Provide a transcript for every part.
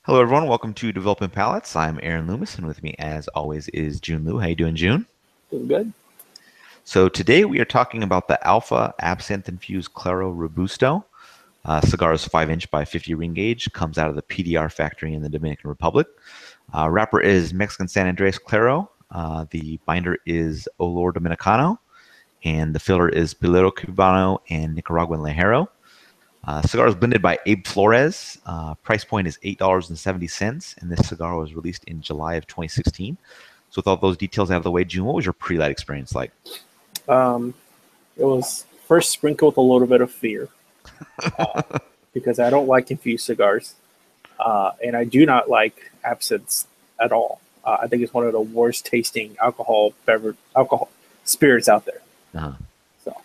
Hello, everyone. Welcome to Developing Palettes. I'm Aaron Loomis, and with me, as always, is June Liu. How you doing, June? Doing good. So today we are talking about the Alpha Absinthe Infused Claro Robusto. Cigar is 5-inch by 50 ring gauge. Comes out of the PDR factory in the Dominican Republic. Wrapper is Mexican San Andres Claro. The binder is Olor Dominicano, and the filler is Pilero Cubano and Nicaraguan Lejero. Cigar is blended by Abe Flores. Price point is $8.70, and this cigar was released in July of 2016. So with all those details out of the way, June, what was your pre-light experience like? Um, it was first sprinkled with a little bit of fear because I don't like infused cigars, and I do not like absinthe at all. I think it's one of the worst tasting alcohol spirits out there. Uh, So,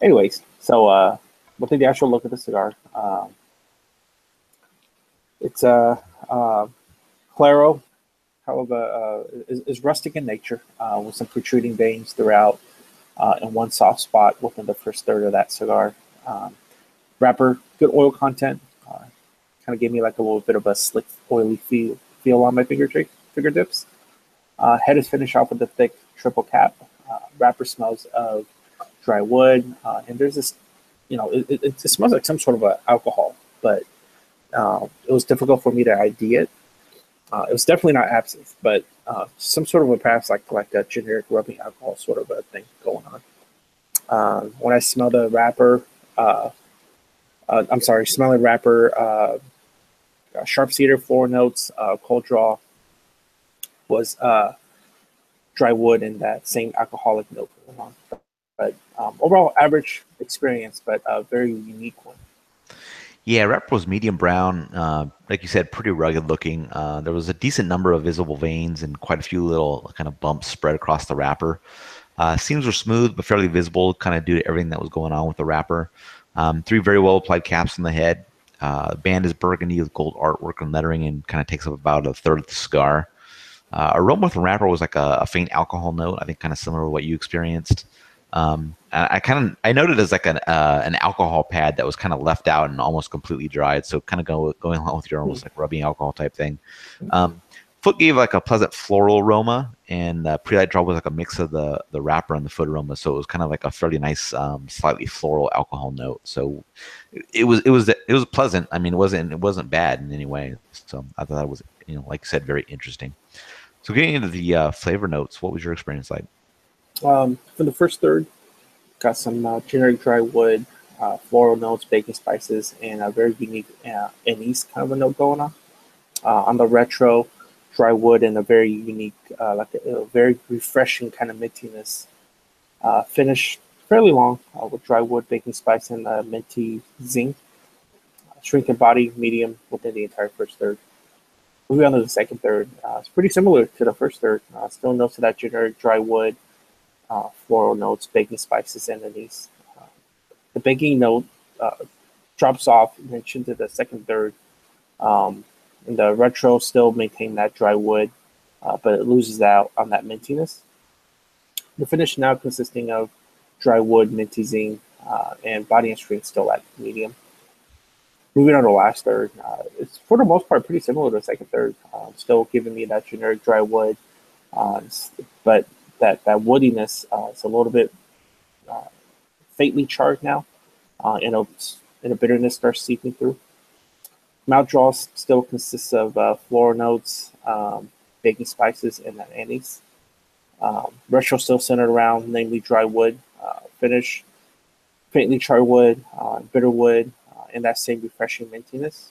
anyways, we'll take the actual look at the cigar. It's a Claro, however, is rustic in nature with some protruding veins throughout and one soft spot within the first third of that cigar. Um, Wrapper, good oil content. Kind of gave me like a little bit of a slick, oily feel on my fingertips. Head is finished off with a thick triple cap. Wrapper smells of dry wood, and there's this, it smells like some sort of alcohol, but it was difficult for me to ID it. It was definitely not absinthe, but some sort of a perhaps like a generic rubbing alcohol sort of a thing going on. When I smell the wrapper, smelling wrapper, sharp cedar floral notes, cold draw was dry wood and that same alcoholic note going on. But overall, average experience, but a very unique one. yeah, wrapper was medium brown. Like you said, pretty rugged looking. There was a decent number of visible veins and quite a few little kind of bumps spread across the wrapper. Seams were smooth but fairly visible, kind of due to everything that was going on with the wrapper. Three very well applied caps on the head. Band is burgundy with gold artwork and lettering and kind of takes up about a third of the cigar. Aroma with the wrapper was like a faint alcohol note, I think kind of similar to what you experienced. I noted as like an alcohol pad that was kind of left out and almost completely dried, so kind of going along with your almost like rubbing alcohol type thing. Foot gave like a pleasant floral aroma, and pre-light draw was like a mix of the wrapper and the foot aroma, so it was kind of like a fairly nice, slightly floral alcohol note. So it was pleasant. I mean, it wasn't bad in any way. So I thought that was, like you said, very interesting. So getting into the flavor notes, what was your experience like? For the first third, got some generic dry wood, floral notes, baking spices, and a very unique anise kind of a note going on. On the retro, dry wood and a very unique, like a very refreshing kind of mintiness. Finish fairly long with dry wood, baking spice, and minty zing. Shrinking body, medium within the entire first third. Moving on to the second third, it's pretty similar to the first third. Still notes of that generic dry wood, floral notes, baking spices, and anise. Uh, the baking note uh, drops off into the second third. Um, and the retro still maintain that dry wood, but it loses out on that mintiness. The finish now consisting of dry wood, minty zing, and body and strength still at medium. Moving on to the last third, it's for the most part pretty similar to the second third. Still giving me that generic dry wood, uh, but that woodiness is a little bit uh, faintly charred now, and a bitterness starts seeping through. Mouth draw still consists of floral notes, baking spices, and that anise. Retro still centered around namely dry wood, finish, faintly charred wood, bitter wood, and that same refreshing mintiness.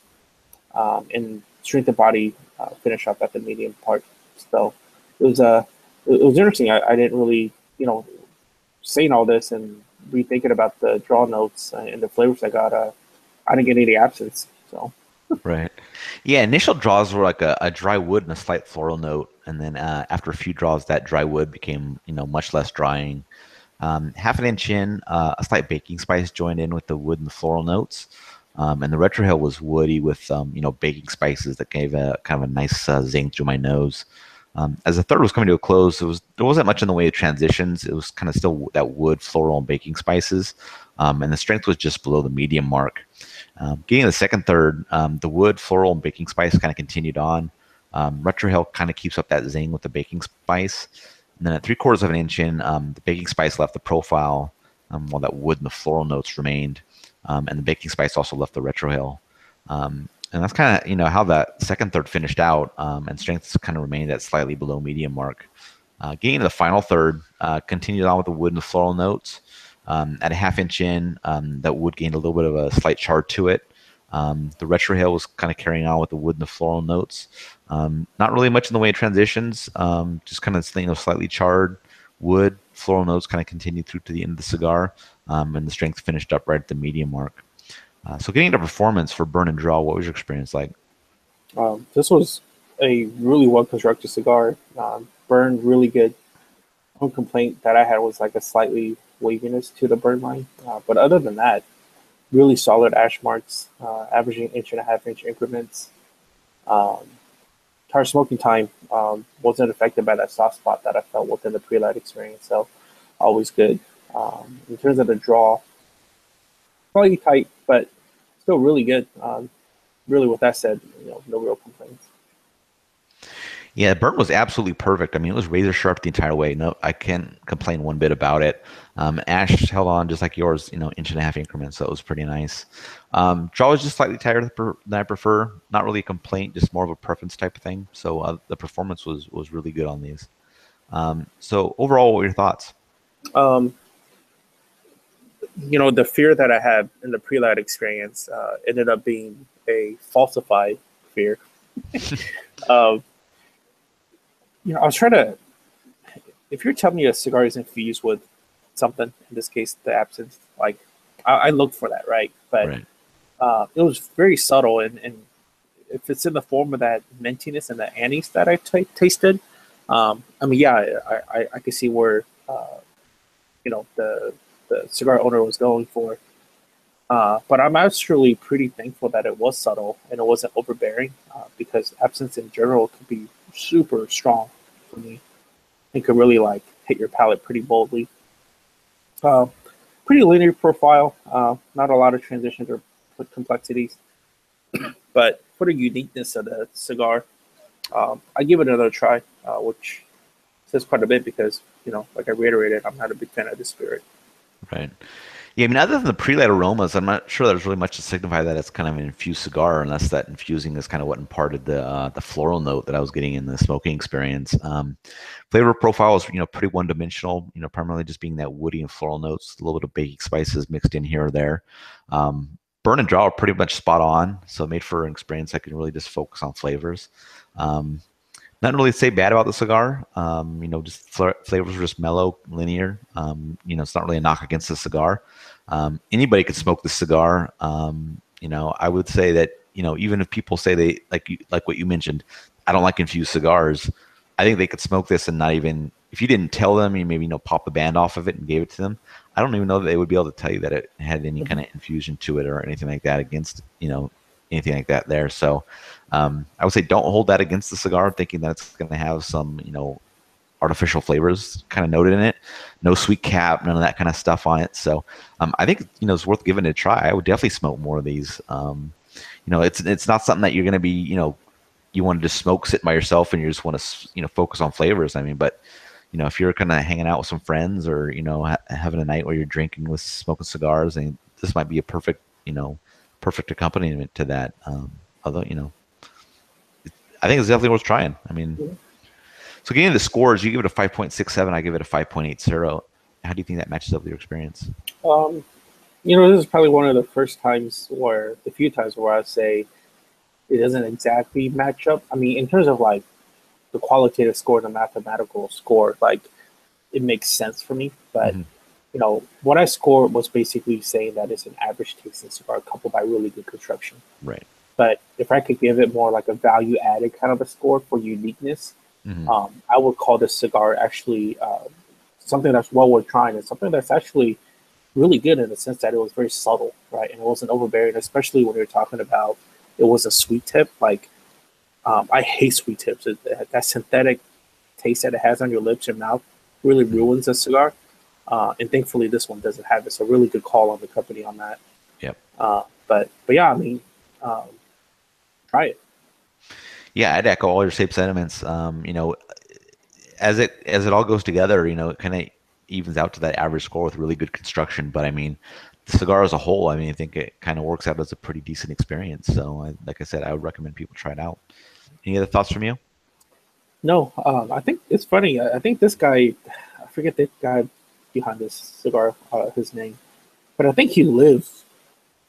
And shrink the body finish up at the medium part. So it was it was interesting. I didn't really, saying all this and rethinking about the draw notes and the flavors I got. I didn't get any absence. So Right. Yeah, initial draws were like a dry wood and a slight floral note, and then after a few draws, that dry wood became, much less drying. Half an inch in, a slight baking spice joined in with the wood and the floral notes, and the retrohale was woody with, baking spices that gave a kind of a nice zing through my nose. As the third was coming to a close, there wasn't much in the way of transitions. It was kind of still that wood, floral, and baking spices, and the strength was just below the medium mark. Getting the second third, the wood, floral, and baking spice kind of continued on. Retrohale kind of keeps up that zing with the baking spice. And then at 3/4 of an inch in, the baking spice left the profile, while that wood and the floral notes remained. And the baking spice also left the retrohale. And that's kind of, how that second third finished out, and strengths kind of remained at slightly below medium mark. Getting to the final third, continued on with the wood and the floral notes. At a 1/2 inch in, that wood gained a little bit of a slight char to it. The retrohale was kind of carrying on with the wood and the floral notes. Not really much in the way of transitions, just kind of slightly charred wood. Floral notes kind of continued through to the end of the cigar, and the strength finished up right at the medium mark. So getting into performance for burn and draw, what was your experience like? This was a really well constructed cigar. Burn really good. One complaint that I had was like a slightly waviness to the burn line, but other than that, really solid ash marks, averaging 1.5 inch increments. Tire smoking time wasn't affected by that soft spot that I felt within the pre-light experience, so always good. In terms of the draw, probably tight, but still really good. Really, with that said, no real complaints. Yeah, burn was absolutely perfect. I mean, it was razor sharp the entire way. No, I can't complain one bit about it. Ash held on just like yours, 1.5 inch increments, so it was pretty nice. Draw was just slightly tighter than I prefer. Not really a complaint, just more of a preference type of thing. So the performance was really good on these. So overall, what were your thoughts? The fear that I had in the pre-light experience ended up being a falsified fear. I was trying to, if you're telling me a cigar is infused with something, in this case, the absinthe, like, I look for that, right? But right. It was very subtle, and if it's in the form of that mintiness and the anise that I tasted, I mean, yeah, I could see where, the cigar owner was going for. But I'm actually pretty thankful that it was subtle and it wasn't overbearing, because absinthe in general could be super strong for me. It could really hit your palate pretty boldly. Pretty linear profile, not a lot of transitions or complexities, but for the uniqueness of the cigar, I give it another try, which says quite a bit because, like I reiterated, I'm not a big fan of the spirit. Right. Yeah, I mean, other than the pre-light aromas, I'm not sure there's really much to signify that it's kind of an infused cigar, unless that infusing is kind of what imparted the floral note that I was getting in the smoking experience. Flavor profile is pretty one-dimensional. Primarily just being that woody and floral notes, a little bit of baking spices mixed in here or there. Burn and draw are pretty much spot on, so made for an experience I can really just focus on flavors. Nothing really to say bad about the cigar. Just flavors are just mellow, linear. It's not really a knock against the cigar. Anybody could smoke the cigar. I would say that, even if people say they like what you mentioned, I don't like infused cigars. I think they could smoke this and not even, if you didn't tell them, you maybe, pop the band off of it and gave it to them. I don't even know that they would be able to tell you that it had any kind of infusion to it or anything like that against, anything like that there. So I would say don't hold that against the cigar, thinking that it's going to have some, artificial flavors kind of noted in it. No sweet cap, none of that kind of stuff on it. So I think, it's worth giving it a try. I would definitely smoke more of these. It's not something that you're going to be, you want to just smoke sitting by yourself and you just want to, focus on flavors. I mean, but, if you're kind of hanging out with some friends or, having a night where you're drinking with smoking cigars, and this might be a perfect, perfect accompaniment to that. Although, I think it's definitely worth trying. I mean, so getting the scores, you give it a 5.67. I give it a 5.80. How do you think that matches up with your experience? This is probably one of the few times where I say it doesn't exactly match up. I mean, in terms of the qualitative score and the mathematical score, it makes sense for me. But, what I scored was basically saying that it's an average tasting cigar coupled by really good construction. Right. But if I could give it more like a value added kind of a score for uniqueness, I would call this cigar actually something that's well worth trying, and something that's actually really good in the sense that it was very subtle, right? And it wasn't overbearing, especially when you're talking about it was a sweet tip. I hate sweet tips. That synthetic taste that it has on your lips and mouth really ruins a cigar. And thankfully, this one doesn't have it. So really good call on the company on that. Yep. But yeah, I mean, um, try it. Yeah, I'd echo all your same sentiments. As it all goes together, it kind of evens out to that average score with really good construction. But I mean, the cigar as a whole, I mean, I think it kind of works out as a pretty decent experience. So, like I said, I would recommend people try it out. Any other thoughts from you? No, I think it's funny. I think this guy, I forget the guy behind this cigar, his name, but I think he lives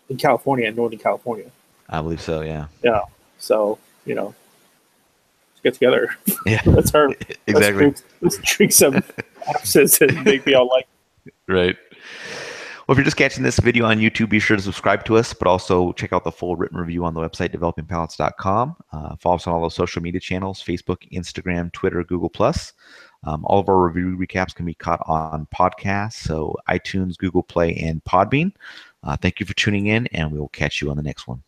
in California, in Northern California. I believe so. Yeah. Yeah. So, let's get together. Yeah. let's her. Exactly. Let's drink some absinthe and maybe I'll like. Right. Well, if you're just catching this video on YouTube, be sure to subscribe to us, but also check out the full written review on the website, developingpalates.com. Follow us on all those social media channels, Facebook, Instagram, Twitter, Google+. All of our review recaps can be caught on podcasts, so iTunes, Google Play, and Podbean. Thank you for tuning in, and we will catch you on the next one.